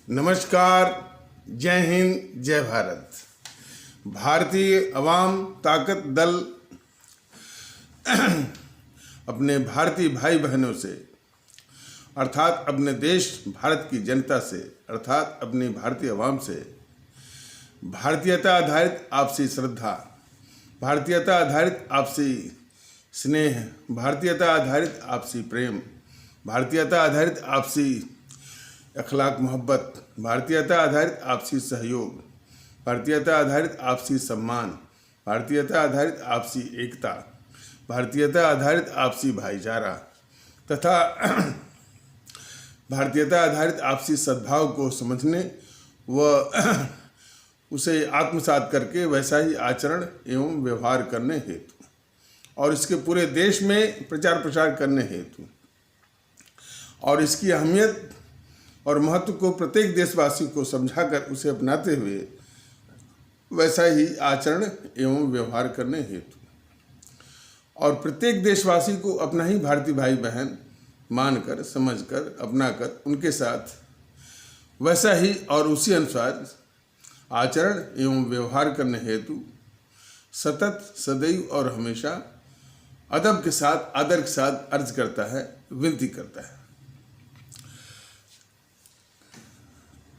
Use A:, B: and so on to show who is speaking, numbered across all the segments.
A: नमस्कार, जय हिंद, जय भारत। भारतीय अवाम ताकत दल अपने भारतीय भाई बहनों से अर्थात अपने देश भारत की जनता से अर्थात अपनी भारतीय अवाम से भारतीयता आधारित आपसी श्रद्धा, भारतीयता आधारित आपसी स्नेह, भारतीयता आधारित आपसी प्रेम, भारतीयता आधारित आपसी अखलाक मोहब्बत, भारतीयता आधारित आपसी सहयोग, भारतीयता आधारित आपसी सम्मान, भारतीयता आधारित आपसी एकता, भारतीयता आधारित आपसी भाईचारा तथा भारतीयता आधारित आपसी सद्भाव को समझने व उसे आत्मसात करके वैसा ही आचरण एवं व्यवहार करने हेतु और इसके पूरे देश में प्रचार प्रसार करने हेतु और इसकी अहमियत और महत्व को प्रत्येक देशवासी को समझाकर उसे अपनाते हुए वैसा ही आचरण एवं व्यवहार करने हेतु और प्रत्येक देशवासी को अपना ही भारतीय भाई बहन मानकर, समझकर, अपनाकर उनके साथ वैसा ही और उसी अनुसार आचरण एवं व्यवहार करने हेतु सतत, सदैव और हमेशा अदब के साथ, आदर के साथ अर्ज करता है, विनती करता है।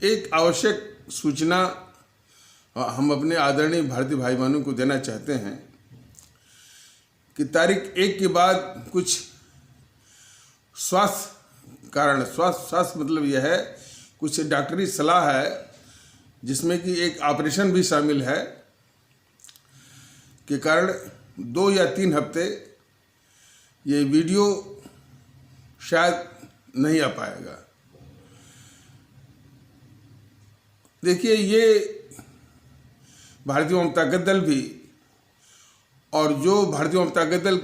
A: एक आवश्यक सूचना हम अपने आदरणीय भारतीय भाई बहनों को देना चाहते हैं कि तारीख 1 के बाद कुछ स्वास्थ्य मतलब यह है, कुछ डॉक्टरी सलाह है जिसमें कि एक ऑपरेशन भी शामिल है के कारण 2 या 3 हफ्ते ये वीडियो शायद नहीं आ पाएगा। देखिए, ये भारतीय जनता ताकत दल भी और जो भारतीय जनता ताकत दल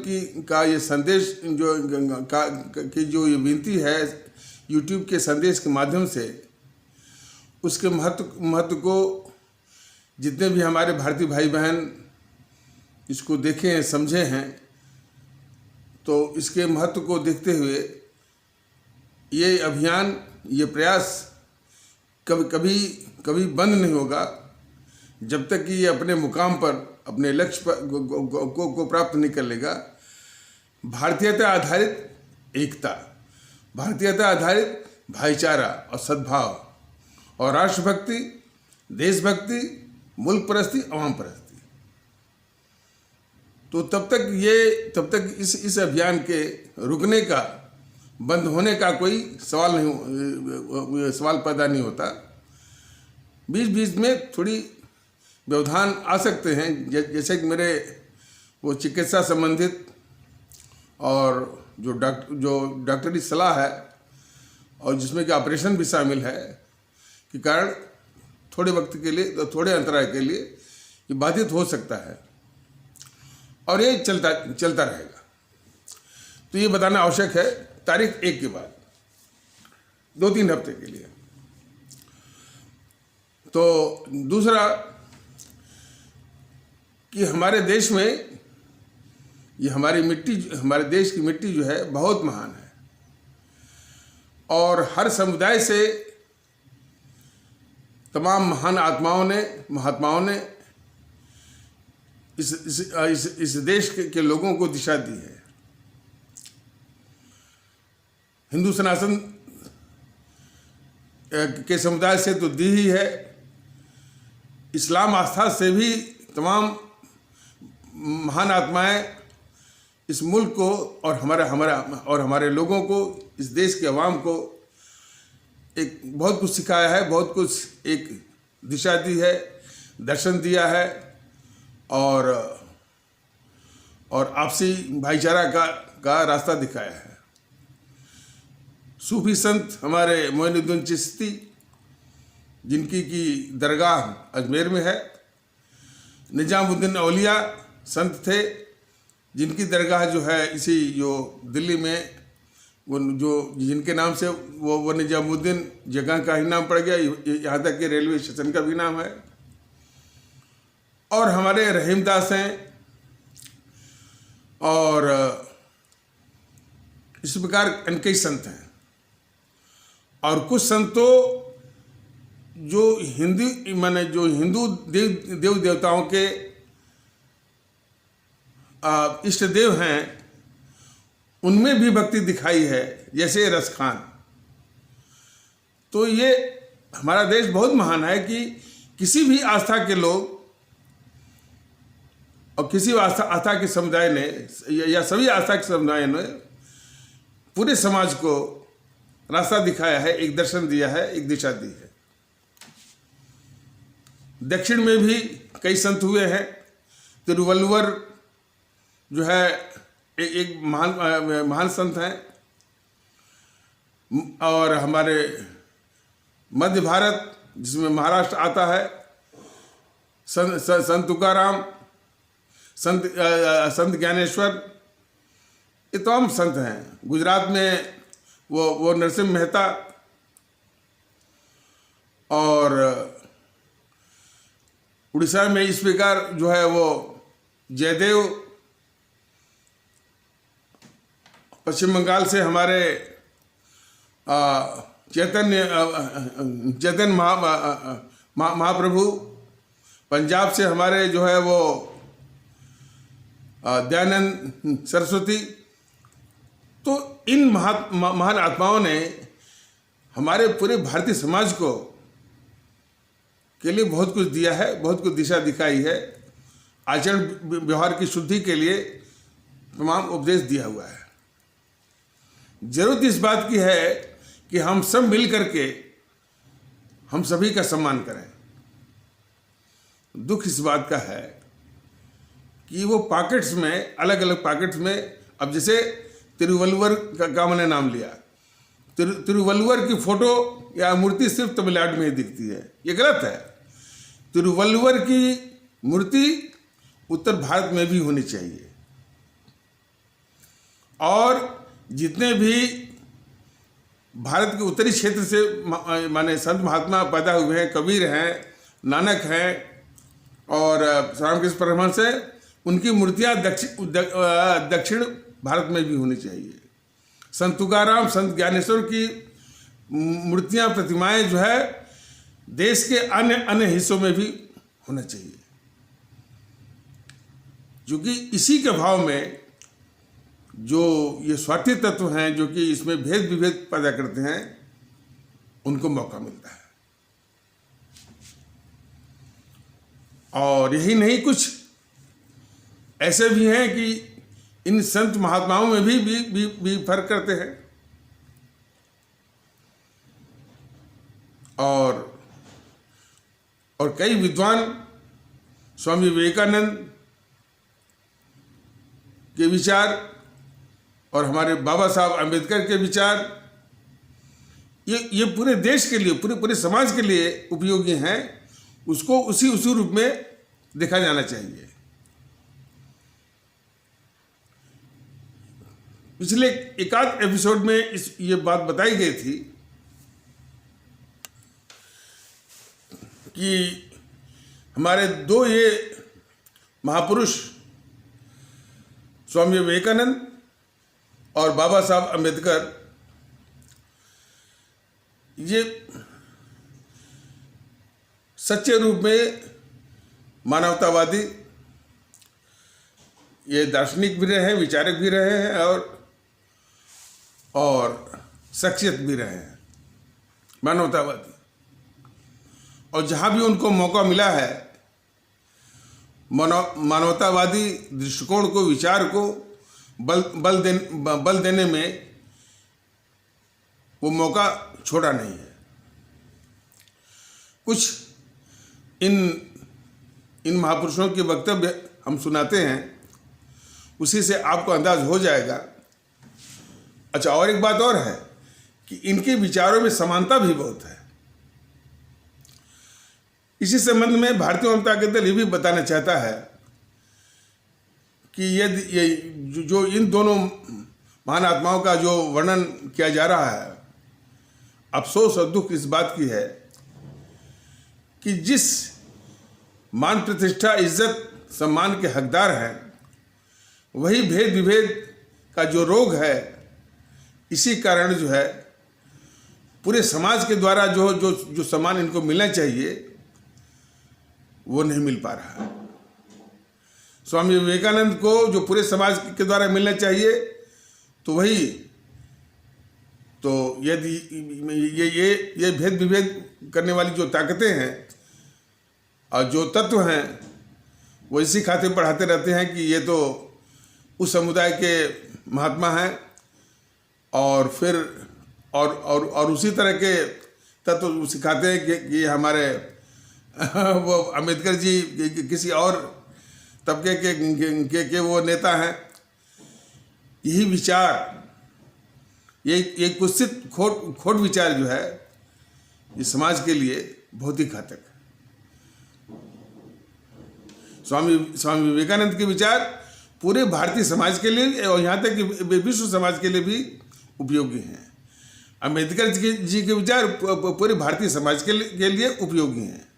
A: का ये संदेश जो ये विनती है यूट्यूब के संदेश के माध्यम से उसके महत्व को जितने भी हमारे भारतीय भाई बहन इसको देखे हैं, समझे हैं, तो इसके महत्व को देखते हुए ये अभियान, ये प्रयास कभी बंद नहीं होगा जब तक कि ये अपने मुकाम पर, अपने लक्ष्य पर को प्राप्त नहीं कर लेगा। भारतीयता आधारित एकता, भारतीयता आधारित भाईचारा और सद्भाव और राष्ट्रभक्ति, देशभक्ति, मुल्क परस्ती, अवाम परस्ती, तो तब तक इस अभियान के रुकने का, बंद होने का कोई सवाल पैदा नहीं होता। बीच में थोड़ी व्यवधान आ सकते हैं, जैसे कि मेरे वो चिकित्सा संबंधित और जो डॉक्टरी सलाह है और जिसमें कि ऑपरेशन भी शामिल है के कारण थोड़े वक्त के लिए, तो थोड़े अंतराल के लिए ये बाधित हो सकता है और ये चलता रहेगा। तो ये बताना आवश्यक है तारीख 1 के बाद 2-3 हफ्ते के लिए। तो दूसरा कि हमारे देश में ये हमारे देश की मिट्टी जो है बहुत महान है और हर समुदाय से तमाम महान महात्माओं ने इस देश के लोगों को दिशा दी है। हिंदू सनातन के समुदाय से तो दी ही है, इस्लाम आस्था से भी तमाम महान आत्माएं इस मुल्क को और हमारे लोगों को, इस देश के अवाम को एक बहुत कुछ सिखाया है, बहुत कुछ एक दिशा दी है, दर्शन दिया है और आपसी भाईचारा का रास्ता दिखाया है। सूफी संत हमारे मोइनुद्दीन चिश्ती, जिनकी की दरगाह अजमेर में है, निजामुद्दीन औलिया संत थे जिनकी दरगाह जो है इसी जो दिल्ली में, वो जो जिनके नाम से वो निजामुद्दीन जगह का ही नाम पड़ गया, यहाँ तक कि रेलवे स्टेशन का भी नाम है। और हमारे रहीमदास हैं और इस प्रकार कई संत हैं और कुछ संत तो जो हिंदू देव देवताओं के इष्ट देव हैं उनमें भी भक्ति दिखाई है, जैसे रस खान। तो ये हमारा देश बहुत महान है कि किसी भी आस्था के लोग और किसी आस्था के समुदाय ने या सभी आस्था के समुदाय ने पूरे समाज को रास्ता दिखाया है, एक दर्शन दिया है, एक दिशा दी है। दक्षिण में भी कई संत हुए हैं। तिरुवल्लुवर जो है एक महान संत हैं, और हमारे मध्य भारत जिसमें महाराष्ट्र आता है, संत तुकाराम, संत ज्ञानेश्वर, ये तमाम संत हैं। गुजरात में वो नरसिंह मेहता, और उड़ीसा में इस प्रकार जो है वो जयदेव, पश्चिम बंगाल से हमारे चैतन्य महाप्रभु, पंजाब से हमारे जो है वो दयानंद सरस्वती। तो इन महान आत्माओं ने हमारे पूरे भारतीय समाज को के लिए बहुत कुछ दिया है, बहुत कुछ दिशा दिखाई है। आचरण व्यवहार की शुद्धि के लिए तमाम उपदेश दिया हुआ है। जरूरत इस बात की है कि हम सब मिल करके हम सभी का सम्मान करें। दुख इस बात का है कि वो पॉकेट्स में, अलग अलग पॉकेट्स में, अब जैसे तिरुवल्लुवर का मैंने नाम लिया, तिरुवल्लुवर की फोटो या मूर्ति सिर्फ तमिलनाडु में ही दिखती है, ये गलत है। तिरुवल्लुवर की मूर्ति उत्तर भारत में भी होनी चाहिए। और जितने भी भारत के उत्तरी क्षेत्र से माने संत महात्मा पैदा हुए हैं, कबीर हैं, नानक हैं और रामकृष्ण परमहंस हैं, उनकी मूर्तियाँ दक्षिण भारत में भी होनी चाहिए। संत तुकाराम, संत ज्ञानेश्वर की मूर्तियाँ, प्रतिमाएं जो है देश के अन्य हिस्सों में भी होना चाहिए, क्योंकि इसी के भाव में जो ये स्वार्थी तत्व हैं जो कि इसमें भेद विभेद पैदा करते हैं, उनको मौका मिलता है। और यही नहीं, कुछ ऐसे भी हैं कि इन संत महात्माओं में भी फर्क करते हैं। और कई विद्वान स्वामी विवेकानंद के विचार और हमारे बाबा साहब अम्बेडकर के विचार, ये पूरे देश के लिए, पूरे समाज के लिए उपयोगी हैं। उसको उसी रूप में देखा जाना चाहिए। पिछले एकाध एपिसोड में ये बात बताई गई थी कि हमारे दो ये महापुरुष स्वामी विवेकानंद और बाबा साहब अम्बेडकर, ये सच्चे रूप में मानवतावादी, ये दार्शनिक भी रहे हैं, विचारक भी रहे हैं और शख्सियत भी रहे हैं, मानवतावादी। और जहाँ भी उनको मौका मिला है, मानवतावादी दृष्टिकोण को, विचार को बल देने में वो मौका छोड़ा नहीं है। कुछ इन महापुरुषों के वक्तव्य हम सुनाते हैं, उसी से आपको अंदाज हो जाएगा। अच्छा, और एक बात और है कि इनके विचारों में समानता भी बहुत है। इसी संबंध में भारतीय जनता दल ये भी बताना चाहता है कि ये जो इन दोनों महान आत्माओं का जो वर्णन किया जा रहा है, अफसोस और दुख इस बात की है कि जिस मान प्रतिष्ठा, इज्जत, सम्मान के हकदार हैं, वही भेद विभेद का जो रोग है, इसी कारण जो है पूरे समाज के द्वारा जो जो जो सम्मान इनको मिलना चाहिए वो नहीं मिल पा रहा है। स्वामी विवेकानंद को जो पूरे समाज के द्वारा मिलना चाहिए तो वही, तो यदि ये भेद विभेद करने वाली जो ताकतें हैं और जो तत्व हैं वो इसी खाते पढ़ाते रहते हैं कि ये तो उस समुदाय के महात्मा हैं, और फिर और उसी तरह के तत्व सिखाते हैं कि हमारे वो अम्बेडकर जी किसी और तबके के वो नेता हैं। यही विचार, ये कुत्सित खोट विचार जो है ये समाज के लिए बहुत ही घातक है। स्वामी विवेकानंद के विचार पूरे भारतीय समाज के लिए और यहाँ तक कि विश्व समाज के लिए भी उपयोगी हैं। अम्बेडकर जी के विचार पूरे भारतीय समाज के लिए उपयोगी हैं।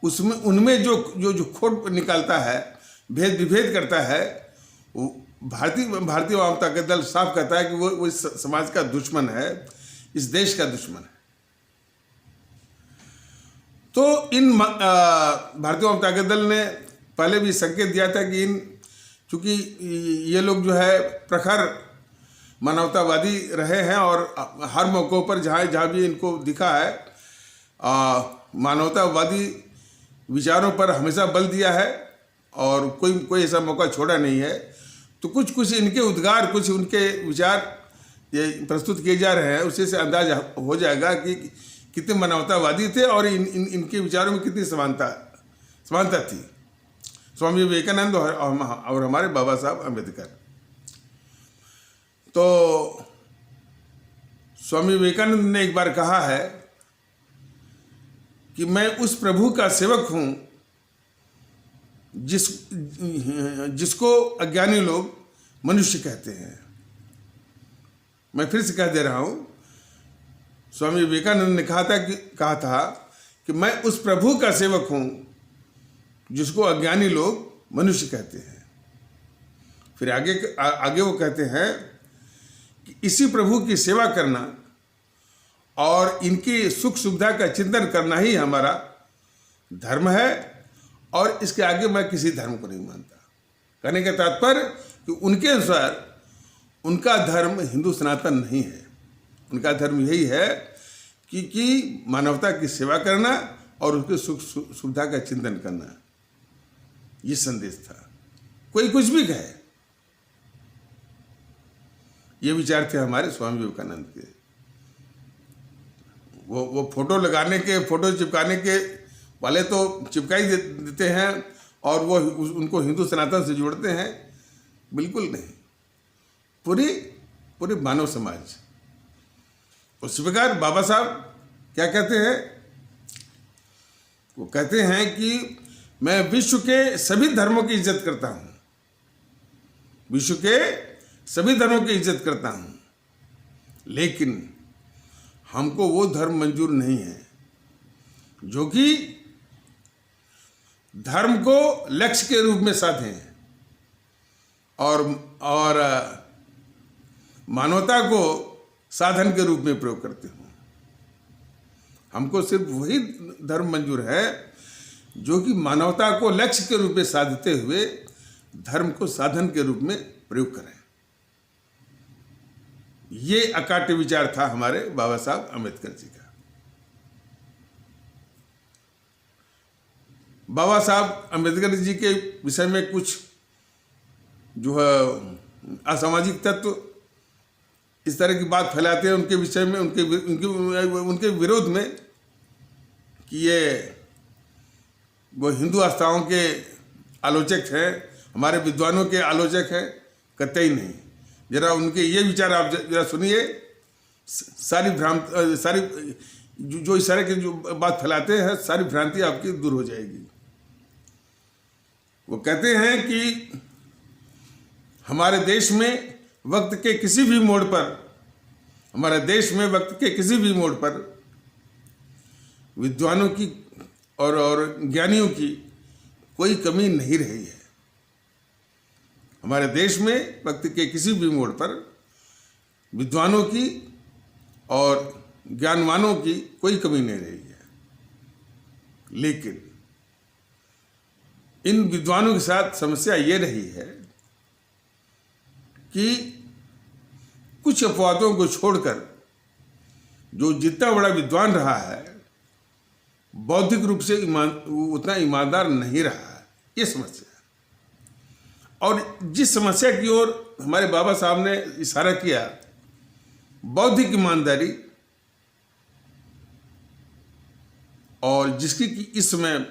A: उनमें जो खोट निकालता है, भेद विभेद करता है, वो भारतीय वामता का दल साफ कहता है कि वो इस समाज का दुश्मन है, इस देश का दुश्मन है। तो इन भारतीय वामता के दल ने पहले भी संकेत दिया था कि चूंकि ये लोग जो है प्रखर मानवतावादी रहे हैं और हर मौक़ों पर जहाँ भी इनको दिखा है मानवतावादी विचारों पर हमेशा बल दिया है और कोई ऐसा मौका छोड़ा नहीं है। तो कुछ इनके उद्गार, कुछ उनके विचार ये प्रस्तुत किए जा रहे हैं, उसी से अंदाज हो जाएगा कि कितने मानवतावादी थे और इनके विचारों में कितनी समानता थी स्वामी विवेकानंद और हमारे बाबा साहब अम्बेडकर। तो स्वामी विवेकानंद ने एक बार कहा है कि मैं उस प्रभु का सेवक हूं जिसको अज्ञानी लोग मनुष्य कहते हैं। मैं फिर से कह दे रहा हूं, स्वामी विवेकानंद ने कहा था कि मैं उस प्रभु का सेवक हूं जिसको अज्ञानी लोग मनुष्य कहते हैं। फिर आगे वो कहते हैं कि इसी प्रभु की सेवा करना और इनकी सुख सुविधा का चिंतन करना ही हमारा धर्म है, और इसके आगे मैं किसी धर्म को नहीं मानता। कहने का तात्पर्य कि उनके अनुसार उनका धर्म हिंदू सनातन नहीं है। उनका धर्म यही है कि मानवता की सेवा करना और उसके सुख सुविधा का चिंतन करना, ये संदेश था। कोई कुछ भी कहे, ये विचार थे हमारे स्वामी विवेकानंद के। वो फोटो लगाने के, फोटो चिपकाने के वाले तो चिपका ही देते हैं और वो उनको हिंदू सनातन से जोड़ते हैं, बिल्कुल नहीं। पूरे मानव समाज। उस प्रकार बाबा साहब क्या कहते हैं? वो कहते हैं कि मैं विश्व के सभी धर्मों की इज्जत करता हूं, विश्व के सभी धर्मों की इज्जत करता हूं, लेकिन हमको वो धर्म मंजूर नहीं है जो कि धर्म को लक्ष्य के रूप में साधें और मानवता को साधन के रूप में प्रयोग करते हो। हमको सिर्फ वही धर्म मंजूर है जो कि मानवता को लक्ष्य के रूप में साधते हुए धर्म को साधन के रूप में प्रयोग करें। ये अकाट्य विचार था हमारे बाबा साहब अम्बेडकर जी का। बाबा साहब अम्बेडकर जी के विषय में कुछ जो है असामाजिक तत्व इस तरह की बात फैलाते हैं उनके विषय में, उनके विरोध में कि ये वो हिंदू आस्थाओं के आलोचक हैं, हमारे विद्वानों के आलोचक हैं। कतई नहीं। जरा उनके ये विचार आप जरा सुनिए, सारी जो इस तरह की जो बात फैलाते हैं, सारी भ्रांति आपकी दूर हो जाएगी। वो कहते हैं कि हमारे देश में वक्त के किसी भी मोड़ पर, हमारे देश में वक्त के किसी भी मोड़ पर विद्वानों की और ज्ञानियों की कोई कमी नहीं रही है। हमारे देश में वक्त के किसी भी मोड़ पर विद्वानों की और ज्ञानवानों की कोई कमी नहीं रही है, लेकिन इन विद्वानों के साथ समस्या ये रही है कि कुछ अपवादों को छोड़कर जो जितना बड़ा विद्वान रहा है बौद्धिक रूप से उतना ईमानदार नहीं रहा है। ये समस्या, और जिस समस्या की ओर हमारे बाबा साहब ने इशारा किया, बौद्धिक ईमानदारी, और जिसकी कि इस समय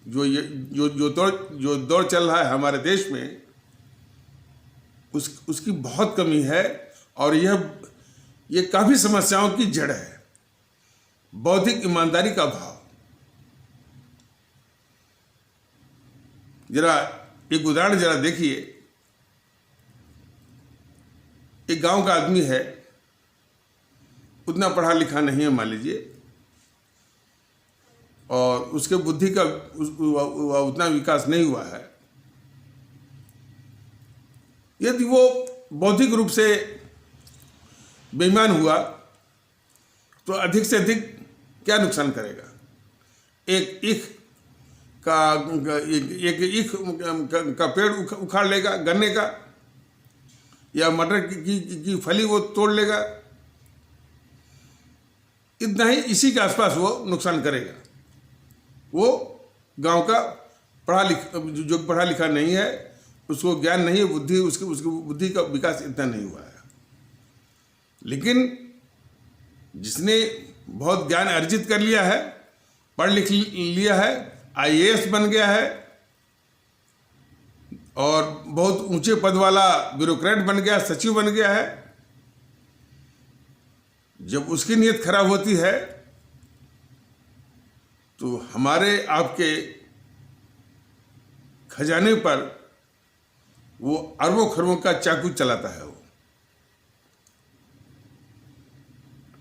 A: जो दौर चल रहा है हमारे देश में, उसकी बहुत कमी है, और ये काफी समस्याओं की जड़ है, बौद्धिक ईमानदारी का भाव। जरा एक उदाहरण जरा देखिए। एक गांव का आदमी है, उतना पढ़ा लिखा नहीं है मान लीजिए, और उसके बुद्धि का उतना विकास नहीं हुआ है। यदि वो बौद्धिक रूप से बेईमान हुआ तो अधिक से अधिक क्या नुकसान करेगा? एक ईख का पेड़ उखाड़ लेगा गन्ने का, या मटर की फली वो तोड़ लेगा, इतना ही, इसी के आसपास वो नुकसान करेगा। वो गांव का जो पढ़ा लिखा नहीं है, उसको ज्ञान नहीं है, बुद्धि उसकी बुद्धि का विकास इतना नहीं हुआ है। लेकिन जिसने बहुत ज्ञान अर्जित कर लिया है, पढ़ लिख लिया है, आईएएस बन गया है, और बहुत ऊंचे पद वाला ब्यूरोक्रेट बन गया, सचिव बन गया है, जब उसकी नीयत खराब होती है तो हमारे आपके खजाने पर वो अरबों खरबों का चाकू चलाता है। वो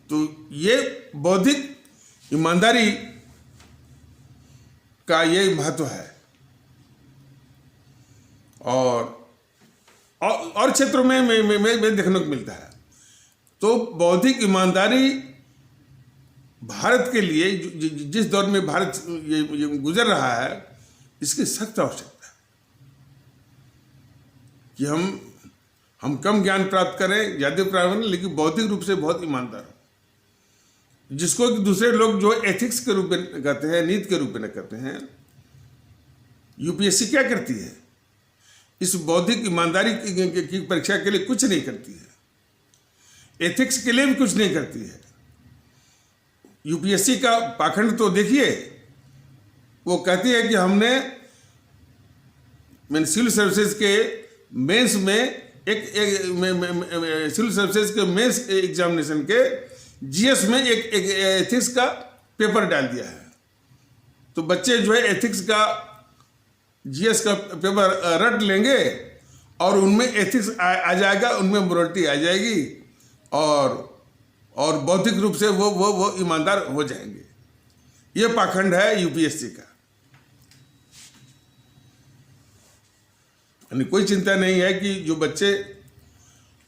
A: तो ये बौद्धिक ईमानदारी का यही महत्व है। और क्षेत्रों में देखने को मिलता है। तो बौद्धिक ईमानदारी भारत के लिए जिस दौर में भारत ये गुजर रहा है, इसकी सख्त आवश्यकता है कि हम कम ज्ञान प्राप्त करें, ज्यादा प्राप्त करें, लेकिन बौद्धिक रूप से बहुत ईमानदार हो, जिसको कि दूसरे लोग जो एथिक्स के रूप में कहते हैं, नीति के रूप में कहते हैं। यूपीएससी क्या करती है? इस बौद्धिक ईमानदारी की परीक्षा के लिए कुछ नहीं करती है, एथिक्स के लिए भी कुछ नहीं करती है। यूपीएससी का पाखंड तो देखिए, वो कहती है कि हमने सिविल सर्विसेज के मेंस में सिविल सर्विसेज के मेंस एग्जामिनेशन के जीएस में एक एथिक्स का पेपर डाल दिया है। तो बच्चे जो है एथिक्स का जीएस का पेपर रट लेंगे, और उनमें एथिक्स आ जाएगा, उनमें मोरालिटी आ जाएगी, और बौद्धिक रूप से वो ईमानदार हो जाएंगे। ये पाखंड है यूपीएससी का। यानी कोई चिंता नहीं है कि जो बच्चे,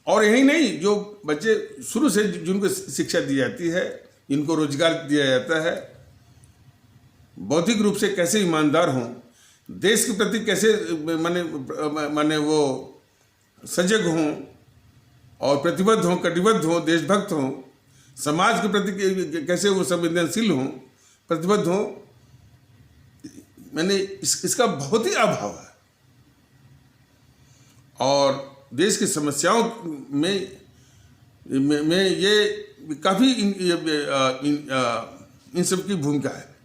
A: और यही नहीं, जो बच्चे शुरू से जिनको शिक्षा दी जाती है, इनको रोजगार दिया जाता है, बौद्धिक रूप से कैसे ईमानदार हों, देश के प्रति कैसे माने वो सजग हों और प्रतिबद्ध हों, कटिबद्ध हों, देशभक्त हों, समाज के प्रति कैसे वो संवेदनशील हों, प्रतिबद्ध हों, मैंने इसका बहुत ही अभाव है। और देश की समस्याओं में ये काफी इन सब की भूमिका है।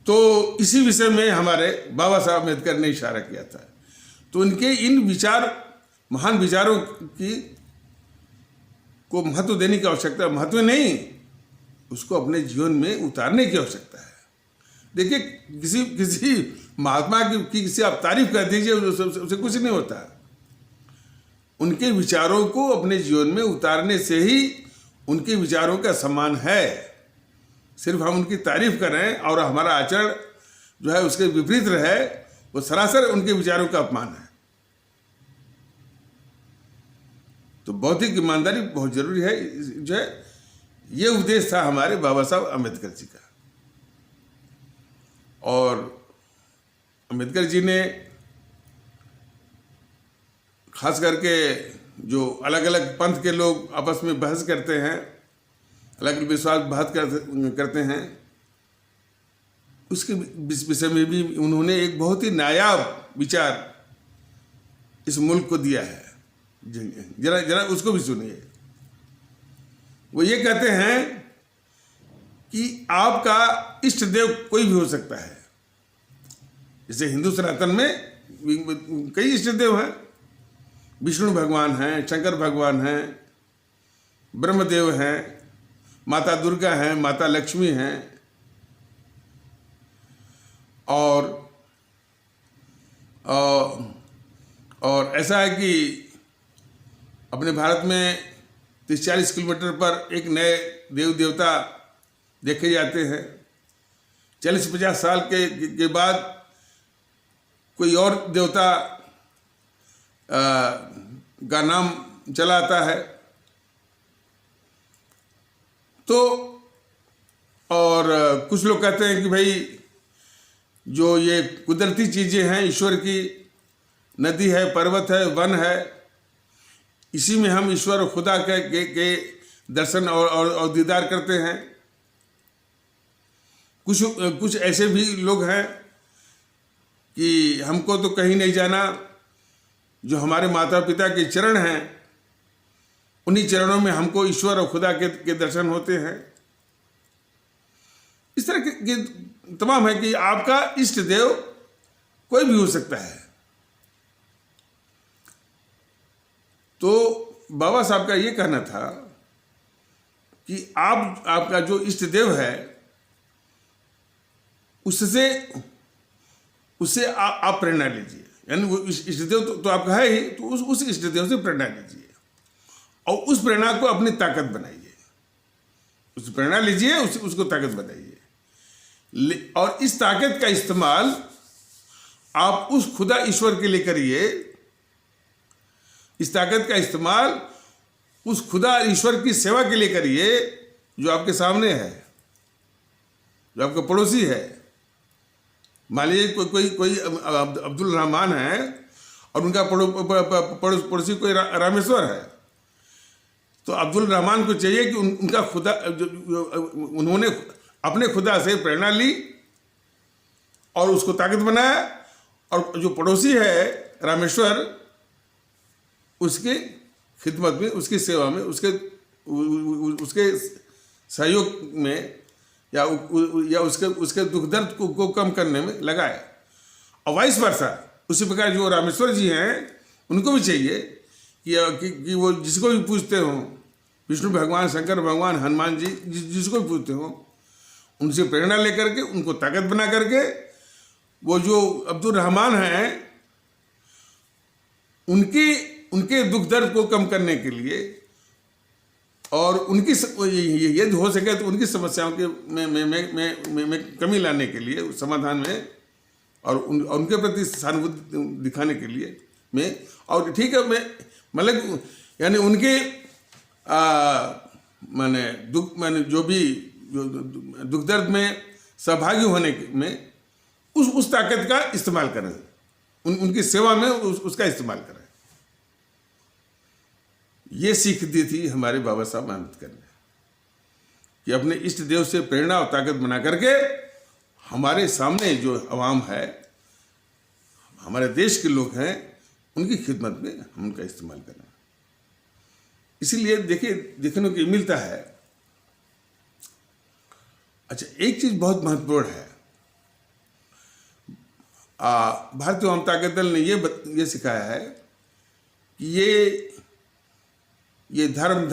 A: तो इसी विषय में हमारे बाबा साहब अम्बेडकर ने इशारा किया था। तो उनके इन महान विचारों को महत्व देने की आवश्यकता, महत्व नहीं, उसको अपने जीवन में उतारने की आवश्यकता है। देखिए, किसी महात्मा की किसी आप तारीफ कर दीजिए, उससे कुछ नहीं होता। उनके विचारों को अपने जीवन में उतारने से ही उनके विचारों का सम्मान है। सिर्फ हम उनकी तारीफ कर रहे हैं और हमारा आचरण जो है उसके विपरीत रहे, वो सरासर उनके विचारों का अपमान है। तो बौद्धिक ईमानदारी बहुत जरूरी है। जो है ये उपदेश था हमारे बाबा साहब अम्बेडकर जी का। और अम्बेडकर जी ने खास करके जो अलग अलग पंथ के लोग आपस में बहस करते हैं, अलग अलग विश्वास बहस करते हैं, उसके विषय में भी उन्होंने एक बहुत ही नायाब विचार इस मुल्क को दिया है। जरा जरा उसको भी सुनिए। वो ये कहते हैं कि आपका इष्ट देव कोई भी हो सकता है। जैसे हिंदू सनातन में कई इष्ट देव हैं, विष्णु भगवान हैं, शंकर भगवान हैं, ब्रह्मदेव हैं, माता दुर्गा हैं, माता लक्ष्मी हैं। और ऐसा है कि अपने भारत में 30-40 किलोमीटर पर एक नए देव देवता देखे जाते हैं। 40-50 साल के बाद कोई और देवता का नाम चला आता है। तो और कुछ लोग कहते हैं कि भाई जो ये कुदरती चीज़ें हैं, ईश्वर की नदी है, पर्वत है, वन है, इसी में हम ईश्वर और खुदा के दर्शन और दीदार करते हैं। कुछ ऐसे भी लोग हैं कि हमको तो कहीं नहीं जाना, जो हमारे माता पिता के चरण हैं, उन्हीं चरणों में हमको ईश्वर और खुदा के दर्शन होते हैं। इस तरह के तमाम है कि आपका इष्ट देव कोई भी हो सकता है। तो बाबा साहब का ये कहना था कि आपका जो इष्ट देव है उससे आप प्रेरणा लीजिए। यानी वो इष्ट देव तो आपका है ही, तो उस इष्ट देव से प्रेरणा लीजिए और उस प्रेरणा को अपनी ताकत बनाइए। उस प्रेरणा लीजिए, उसको ताकत बनाइए। और इस ताकत का इस्तेमाल आप उस खुदा ईश्वर के लिए करिए। इस ताकत का इस्तेमाल उस खुदा ईश्वर की सेवा के लिए करिए जो आपके सामने है, जो आपका पड़ोसी है। मान लीजिए कोई अब्दुल रहमान है और उनका पड़ोसी कोई रामेश्वर है, तो अब्दुल रहमान को चाहिए कि उनका खुदा उन्होंने अपने खुदा से प्रेरणा ली और उसको ताकत बनाया, और जो पड़ोसी है रामेश्वर, उसके खिदमत में, उसकी सेवा में, उसके सहयोग में या उसके दुख दर्द को कम करने में लगाए। और वाइस वर्सा, उसी प्रकार जो रामेश्वर जी हैं उनको भी चाहिए कि वो जिसको भी पूछते हों, विष्णु भगवान, शंकर भगवान, हनुमान जी, जिसको भी पूछते हों, उनसे प्रेरणा लेकर के, उनको ताकत बना करके, वो जो अब्दुल रहमान हैं उनके दुख दर्द को कम करने के लिए और उनकी यदि हो सके तो उनकी समस्याओं के में कमी लाने के लिए, समाधान में, और उनके प्रति सहानुभूति दिखाने के लिए में, और ठीक है, मैं मतलब यानी उनके माने जो भी दुख दर्द में सहभागी होने में उस ताकत का इस्तेमाल करें, उनकी सेवा में उसका इस्तेमाल करें। ये सीख दी थी हमारे बाबा साहब अम्बेडकर ने कि अपने इष्ट देव से प्रेरणा और ताकत बना करके हमारे सामने जो अवाम है, हमारे देश के लोग हैं, उनकी खिदमत में हम उनका इस्तेमाल करें। इसीलिए देखने को मिलता है। अच्छा, एक चीज बहुत महत्वपूर्ण है, भारतीय जनता पार्टी दल ने ये सिखाया है कि ये धर्म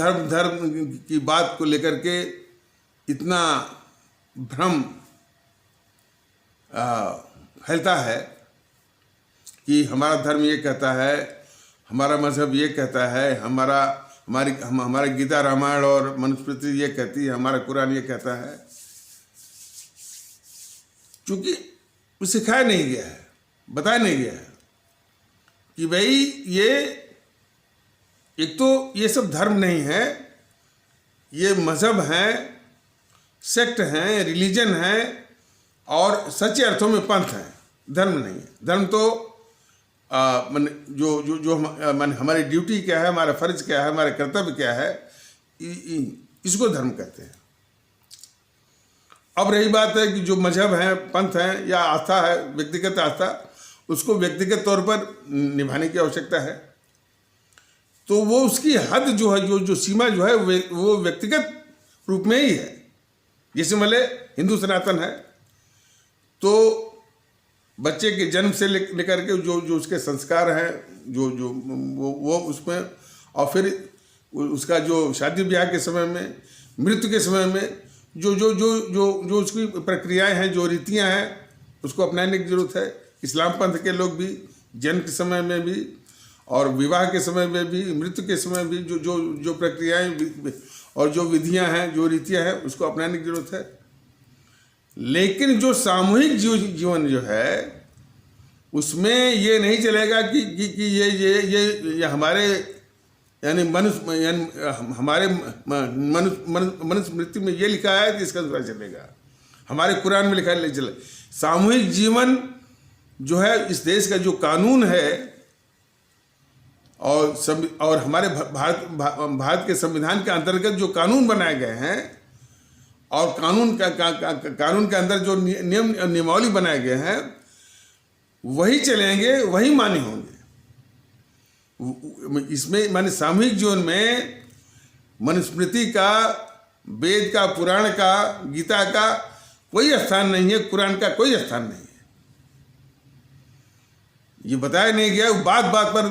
A: की बात को लेकर के इतना भ्रम फैलता है कि हमारा धर्म ये कहता है, हमारा मजहब ये कहता है, हमारा गीता, रामायण और मनुस्मृति ये कहती है, हमारा कुरान ये कहता है। क्योंकि सिखाया नहीं गया है, बताया नहीं गया है कि भाई ये एक तो ये सब धर्म नहीं है, ये मज़हब हैं, सेक्ट हैं, रिलीजन हैं और सच्चे अर्थों में पंथ हैं, धर्म नहीं है। धर्म तो मन जो जो जो मन हमारी ड्यूटी क्या है, हमारा फर्ज क्या है, हमारा कर्तव्य क्या है, इसको धर्म कहते हैं। अब रही बात है कि जो मजहब हैं, पंथ हैं या आस्था है, व्यक्तिगत आस्था, उसको व्यक्तिगत तौर पर निभाने की आवश्यकता है। तो वो उसकी हद जो है, जो सीमा जो है वो व्यक्तिगत रूप में ही है। जैसे मान ले हिंदू सनातन है तो बच्चे के जन्म से लेकर के जो उसके संस्कार हैं, जो वो उसमें, और फिर उसका जो शादी ब्याह के समय में, मृत्यु के समय में जो उसकी प्रक्रियाएं हैं, जो रीतियां हैं, उसको अपनाने की जरूरत है। इस्लाम पंथ के लोग भी जन्म के समय में भी और विवाह के समय में भी, मृत्यु के समय भी जो प्रक्रियाएं और जो विधियां हैं, जो रीतियां हैं, उसको अपनाने की जरूरत है। लेकिन जो सामूहिक जीवन जो है, उसमें ये नहीं चलेगा कि ये हमारे यानी मनुष्य, यानी हमारे मनुस्मृति में ये लिखा है कि इसका दूसरा चलेगा, हमारे कुरान में लिखा है नहीं चले। सामूहिक जीवन जो है इस देश का जो कानून है और हमारे भारत के संविधान के अंतर्गत जो कानून बनाए गए हैं और कानून के अंदर जो नियमावली बनाए गए हैं, वही चलेंगे, वही मान्य होंगे। इसमें माने सामूहिक जीवन में मनुस्मृति का, वेद का, पुराण का, गीता का कोई स्थान नहीं है, कुरान का कोई स्थान नहीं है। ये बताया नहीं गया। बात पर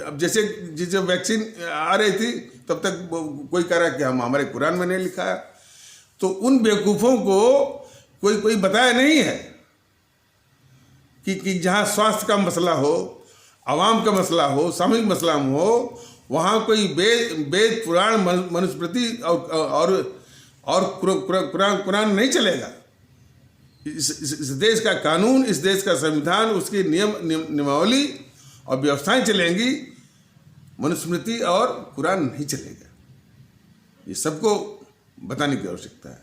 A: अब जैसे जब वैक्सीन आ रही थी तब तक कोई कह रहा कि हम हमारे कुरान में नहीं लिखा है। तो उन बेवकूफ़ों को कोई बताया नहीं है कि जहाँ स्वास्थ्य का मसला हो, आवाम का मसला हो, सामूहिक मसला हो, वहाँ कोई वेद पुराण मनुस्मृति और कुरान नहीं चलेगा। इस देश का कानून, इस देश का संविधान, उसकी नियमावली और व्यवस्थाएं चलेंगी, मनुस्मृति और कुरान नहीं चलेगा। ये सबको बताने की आवश्यकता है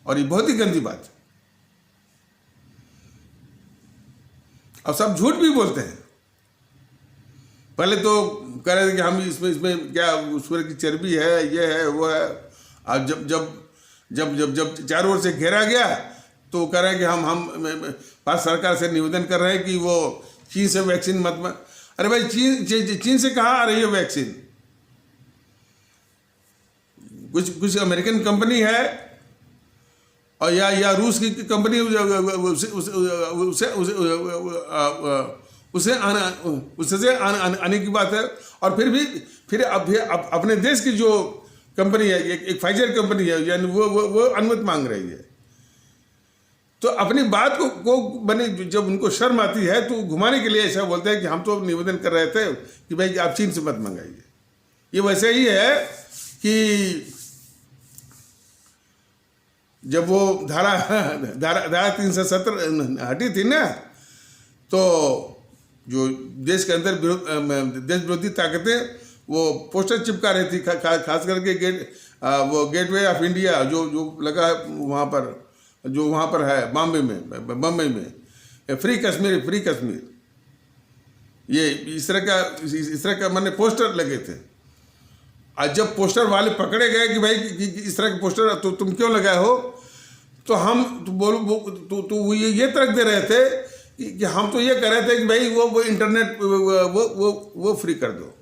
A: और ये बहुत ही गंदी बात है। अब सब झूठ भी बोलते हैं। पहले तो कह रहे थे कि हम इसमें क्या सूर्य की चर्बी है, ये है, वो है। अब जब चारों ओर से घेरा गया तो कह रहे हैं कि हम पास सरकार से निवेदन कर रहे हैं कि वो चीन से वैक्सीन मत। अरे भाई, चीन से कहाँ आ रही है वैक्सीन? कुछ अमेरिकन कंपनी है और या रूस की कंपनी उससे आने की बात है। और फिर अपने देश की जो कंपनी है, एक फाइजर कंपनी है, यानी वो अनुमति मांग रही है। तो अपनी बात को बने जब उनको शर्म आती है तो घुमाने के लिए ऐसा बोलते हैं कि हम तो निवेदन कर रहे थे कि भाई आप चीन से मत मंगाइए। ये वैसे ही है कि जब वो धारा 370 हटी थी ना, तो जो देश के अंदर देश विरोधी ताकतें वो पोस्टर चिपका रही थी, खास करके वो गेटवे ऑफ इंडिया जो लगा है वहाँ पर, जो वहाँ पर है बम्बई में, फ्री कश्मीर, ये इस तरह का मैंने पोस्टर लगे थे। आज जब पोस्टर वाले पकड़े गए कि भाई इस तरह के पोस्टर तो तुम क्यों लगाए हो, तो हम तो ये तर्क दे रहे थे कि हम तो ये कह रहे थे कि भाई वो इंटरनेट वो फ्री कर दो।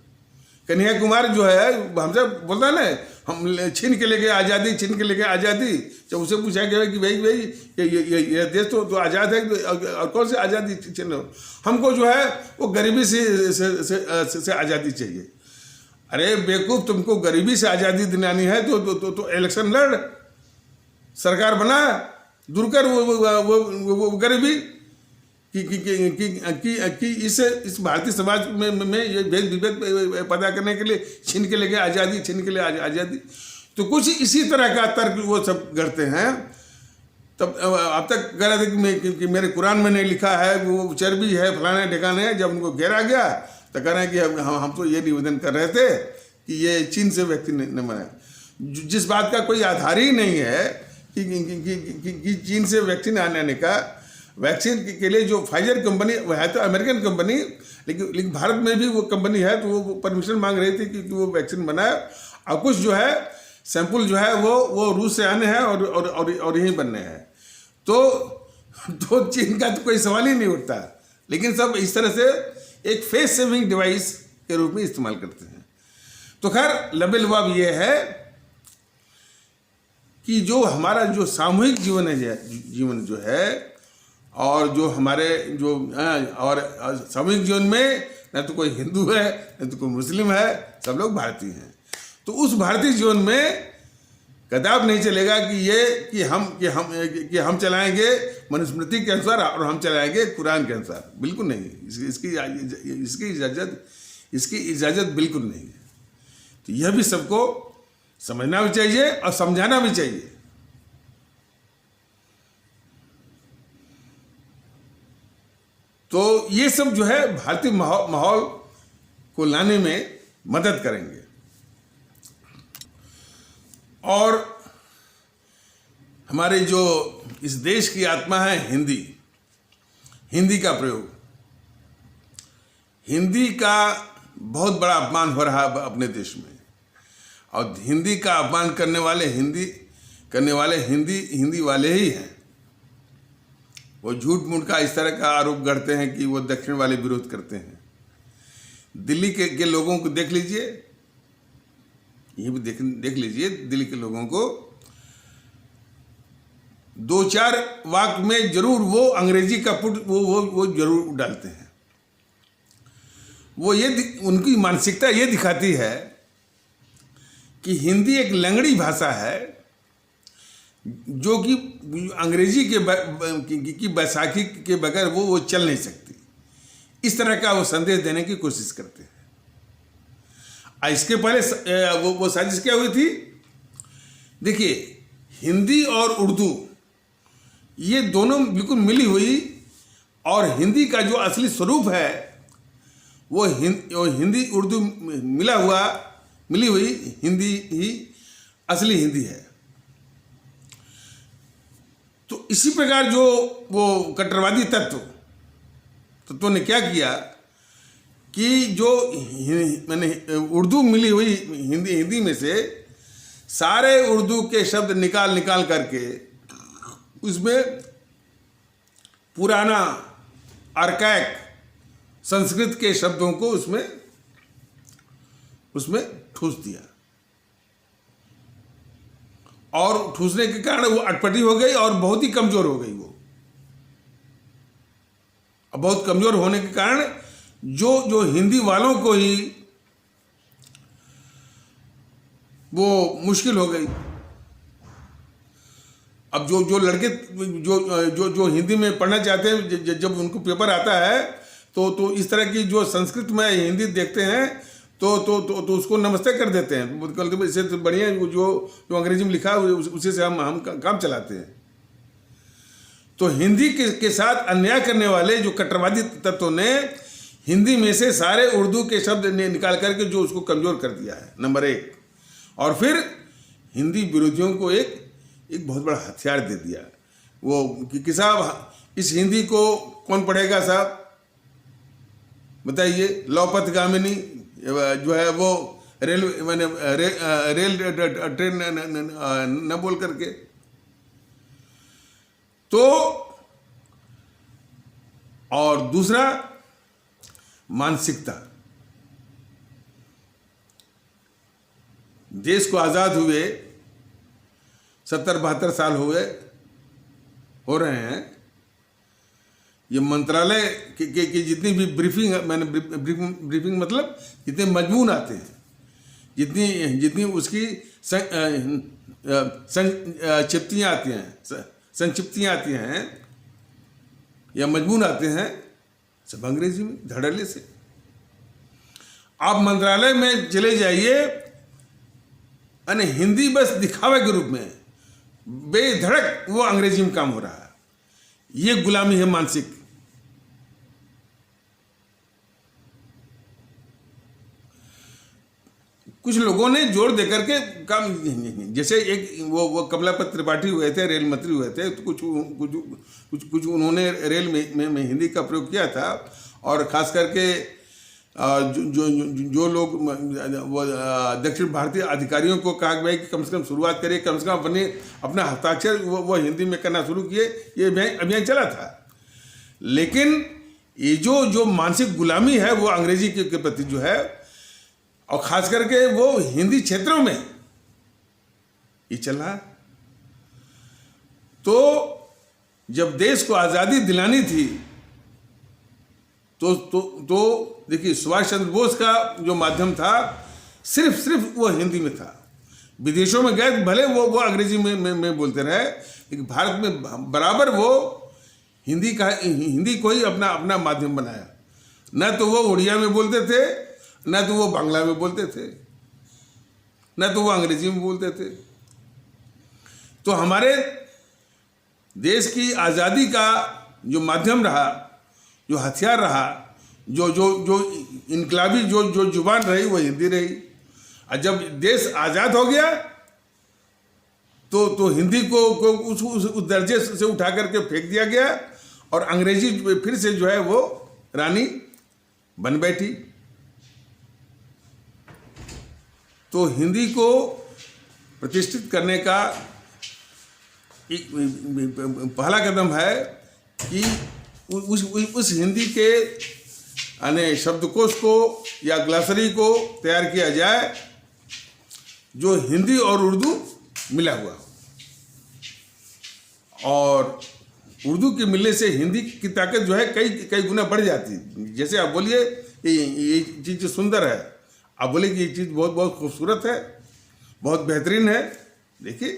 A: कन्हैया कुमार जो है हमसे बोलता है ना, हम छीन के लेके आज़ादी। जब उसे पूछा गया कि भाई ये देश तो आज़ाद है, और कौन सी आज़ादी छीन लो? हमको जो है वो गरीबी से आज़ादी चाहिए। अरे बेवकूफ़, तुमको गरीबी से आज़ादी दिलानी है तो इलेक्शन लड़, सरकार बना, दूर कर वो गरीबी कि इस भारतीय समाज में ये भेद विभेद पैदा करने के लिए छीन के लेके आज़ादी। तो कुछ इसी तरह का तर्क वो सब करते हैं। तब अब तक कह रहे थे कि मेरे कुरान में नहीं लिखा है, वो चर्बी है, फलाने ठिकाने है। जब उनको घेरा गया तो कह रहे हैं कि हम तो ये निवेदन कर रहे थे कि ये चीन से वैक्सीन ने बनाया, जिस बात का कोई आधार ही नहीं है कि चीन से वैक्सीन आने का। वैक्सीन के लिए जो फाइजर कंपनी, वो है तो अमेरिकन कंपनी, लेकिन भारत में भी वो कंपनी है, तो वो परमिशन मांग रही थी कि वो वैक्सीन बनाए, और कुछ जो है सैंपल जो है वो रूस से आने हैं और यहीं बनने हैं। तो चीन का तो कोई सवाल ही नहीं उठता, लेकिन सब इस तरह से एक फेस सेविंग डिवाइस के रूप में इस्तेमाल करते हैं। तो खैर लबे-लुबाब ये है कि जो हमारा जो सामूहिक जीवन जो है, और जो हमारे जो और सामूहिक जीवन में न तो कोई हिंदू है, न तो कोई मुस्लिम है, सब लोग भारतीय हैं। तो उस भारतीय जीवन में कदाप नहीं चलेगा कि हम चलाएंगे मनुस्मृति के अनुसार और हम चलाएंगे कुरान के अनुसार। बिल्कुल नहीं, इसकी इजाज़त बिल्कुल नहीं है। तो यह भी सबको समझना भी चाहिए और समझाना भी चाहिए। तो ये सब जो है भारतीय माहौल को लाने में मदद करेंगे। और हमारे जो इस देश की आत्मा है हिंदी का प्रयोग, हिंदी का बहुत बड़ा अपमान हो रहा है अपने देश में, और हिंदी का अपमान करने वाले हिंदी वाले ही हैं। वो झूठ मूठ का इस तरह का आरोप करते हैं कि वो दक्षिण वाले विरोध करते हैं। दिल्ली के लोगों को देख लीजिए, ये भी देख लीजिए, दिल्ली के लोगों को 2-4 वाक्य में जरूर वो अंग्रेजी का पुट वो जरूर डालते हैं। वो उनकी मानसिकता ये दिखाती है कि हिंदी एक लंगड़ी भाषा है, जो कि अंग्रेजी की बैसाखी के बगैर वो चल नहीं सकती। इस तरह का वो संदेश देने की कोशिश करते हैं। इसके पहले वो साजिश क्या हुई थी? देखिए, हिंदी और उर्दू ये दोनों बिल्कुल मिली हुई, और हिंदी का जो असली स्वरूप है वो हिंदी उर्दू मिली हुई हिंदी ही असली हिंदी है। तो इसी प्रकार जो वो कट्टरवादी तत्वों ने क्या किया कि जो मैंने उर्दू मिली हुई हिंदी में से सारे उर्दू के शब्द निकाल करके उसमें पुराना आर्काइक संस्कृत के शब्दों को उसमें ठूस दिया, और ठूसने के कारण वो अटपटी हो गई और बहुत ही कमजोर हो गई। वो बहुत कमजोर होने के कारण जो हिंदी वालों को ही वो मुश्किल हो गई। अब जो लड़के जो हिंदी में पढ़ना चाहते हैं, जब उनको पेपर आता है तो इस तरह की जो संस्कृत में हिंदी देखते हैं तो उसको नमस्ते कर देते हैं, बोलते इससे तो बढ़िया जो अंग्रेजी में लिखा है उसी से हम काम चलाते हैं। तो हिंदी के साथ अन्याय करने वाले जो कट्टरवादी तत्वों ने हिंदी में से सारे उर्दू के शब्द निकाल करके जो उसको कमजोर कर दिया है, नंबर 1। और फिर हिंदी विरोधियों को एक बहुत बड़ा हथियार दे दिया। वो कि साहब इस हिंदी को कौन पढ़ेगा साहब, बताइए। लौपथ गामिनी जो है वो रेल ट्रेन न बोल करके। तो और दूसरा मानसिकता, देश को आज़ाद हुए 70-72 साल हो रहे हैं। ये मंत्रालय की जितनी भी ब्रीफिंग मतलब जितने मजमून आते हैं, जितनी उसकी संक्षिप्तियाँ आती हैं या मजमून आते हैं, सब अंग्रेजी में धड़ल्ले से। आप मंत्रालय में चले जाइए, यानी हिंदी बस दिखावे के रूप में बेधड़क वो अंग्रेजी में काम हो रहा है। ये गुलामी है मानसिक। कुछ लोगों ने जोर देकर के काम, जैसे एक वो कमलापत त्रिपाठी हुए थे, रेल मंत्री हुए थे, तो कुछ उन्होंने रेल में हिंदी का प्रयोग किया था। और खास करके जो लोग वो दक्षिण भारतीय अधिकारियों को कहा गया कि कम से कम शुरुआत करिए, कम से कम अपना हस्ताक्षर वो हिंदी में करना शुरू किए, ये अभियान चला था। लेकिन ये जो मानसिक गुलामी है वो अंग्रेजी के प्रति जो है, और खास करके वो हिंदी क्षेत्रों में ये चला। तो जब देश को आज़ादी दिलानी थी तो देखिए, सुभाष चंद्र बोस का जो माध्यम था सिर्फ वो हिंदी में था। विदेशों में गए भले वो अंग्रेजी में बोलते रहे, लेकिन भारत में बराबर वो हिंदी को ही अपना माध्यम बनाया। न तो वो उड़िया में बोलते थे, न तो वो बांग्ला में बोलते थे, न तो वो अंग्रेजी में बोलते थे। तो हमारे देश की आज़ादी का जो माध्यम रहा, जो हथियार रहा, जो इनकलाबी जो जुबान रही, वो हिंदी रही। और जब देश आज़ाद हो गया तो हिंदी को उस दर्जे से उठा करके फेंक दिया गया, और अंग्रेजी फिर से जो है वो रानी बन बैठी। तो हिंदी को प्रतिष्ठित करने का एक पहला कदम है कि उस हिंदी के यानी शब्दकोश को या ग्लॉसरी को तैयार किया जाए जो हिंदी और उर्दू मिला हुआ हो। और उर्दू के मिलने से हिंदी की ताकत जो है कई गुना बढ़ जाती है। जैसे आप बोलिए ये चीज़ सुंदर है, आप बोले कि ये चीज़ बहुत खूबसूरत है, बहुत बेहतरीन है, देखिए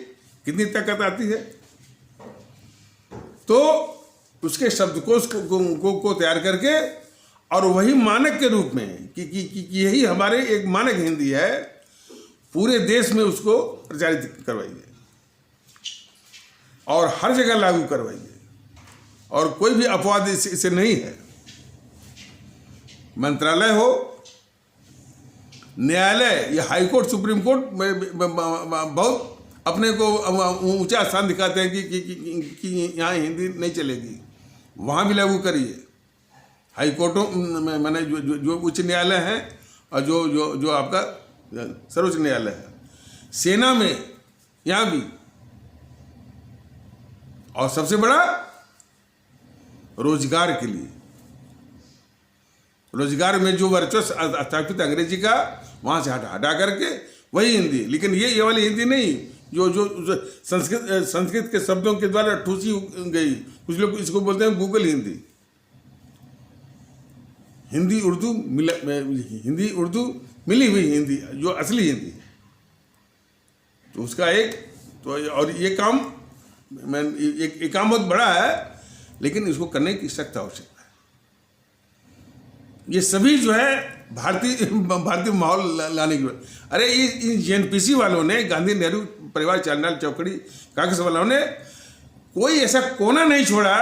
A: कितनी ताकत आती है। तो उसके शब्दकोश को तैयार करके, और वही मानक के रूप में कि यही हमारे एक मानक हिंदी है, पूरे देश में उसको प्रचारित करवाइए और हर जगह लागू करवाइए, और कोई भी अपवाद इसे नहीं है। मंत्रालय हो, न्यायालय या हाई कोर्ट, सुप्रीम कोर्ट बहुत अपने को ऊंचा स्थान दिखाते हैं कि यहाँ हिंदी नहीं चलेगी, वहाँ भी लागू करिए। हाई कोर्टों में मैंने जो उच्च न्यायालय हैं और जो आपका सर्वोच्च न्यायालय है, सेना में यहाँ भी, और सबसे बड़ा रोजगार के लिए, रोजगार में जो वर्चस्व स्थापित अंग्रेजी का, वहाँ से हटा करके वही हिंदी। लेकिन ये वाली हिंदी नहीं जो संस्कृत के शब्दों के द्वारा ठूसी गई। कुछ लोग इसको बोलते हैं गूगल हिंदी। हिंदी उर्दू मिली हुई हिंदी, जो असली हिंदी है। तो उसका और ये काम एक काम बहुत बड़ा है, लेकिन इसको करने की सख्त आवश्यकता है। ये सभी जो है भारतीय माहौल लाने की। अरे ये जेएनपीसी वालों ने, गांधी नेहरू परिवार चारनाल चौकड़ी कांग्रेस वालों ने कोई ऐसा कोना नहीं छोड़ा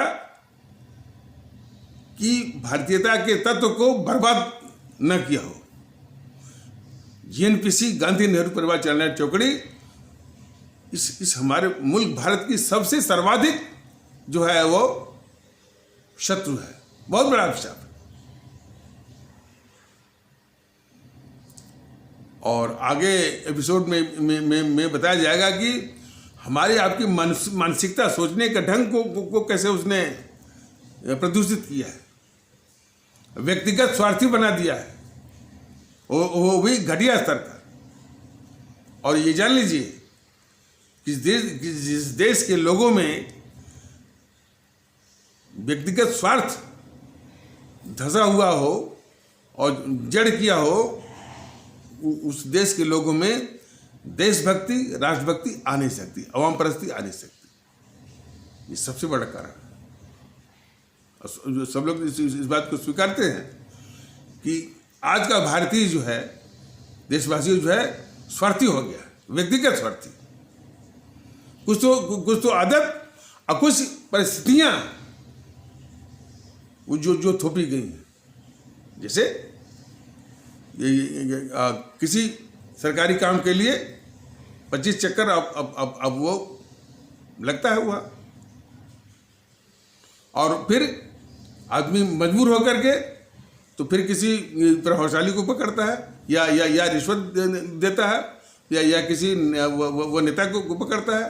A: कि भारतीयता के तत्व को बर्बाद न किया हो। जेएनपीसी, गांधी नेहरू परिवार चारनाल चौकड़ी इस हमारे मुल्क भारत की सबसे सर्वाधिक जो है वो शत्रु है, बहुत बड़ा अभिशाप है। और आगे एपिसोड में बताया जाएगा कि हमारी आपकी मानसिकता, सोचने के ढंग को कैसे उसने प्रदूषित किया है, व्यक्तिगत स्वार्थी बना दिया है, वो भी घटिया स्तर का। और ये जान लीजिए कि जिस देश के लोगों में व्यक्तिगत स्वार्थ धंसा हुआ हो और जड़ किया हो, उस देश के लोगों में देशभक्ति, राष्ट्रभक्ति आ नहीं सकती, अवाम परस्ती आ नहीं सकती। ये सबसे बड़ा कारण है। जो सब लोग इस बात को स्वीकारते हैं कि आज का भारतीय जो है, देशवासी जो है, स्वार्थी हो गया, व्यक्तिगत स्वार्थी। कुछ तो आदत और कुछ परिस्थितियां जो थोपी गई हैं। जैसे किसी सरकारी काम के लिए 25 चक्कर अब वो लगता है हुआ। और फिर आदमी मजबूर होकर के तो फिर किसी प्रभावशाली को पकड़ता है या रिश्वत देता है या किसी वो नेता को पकड़ता है।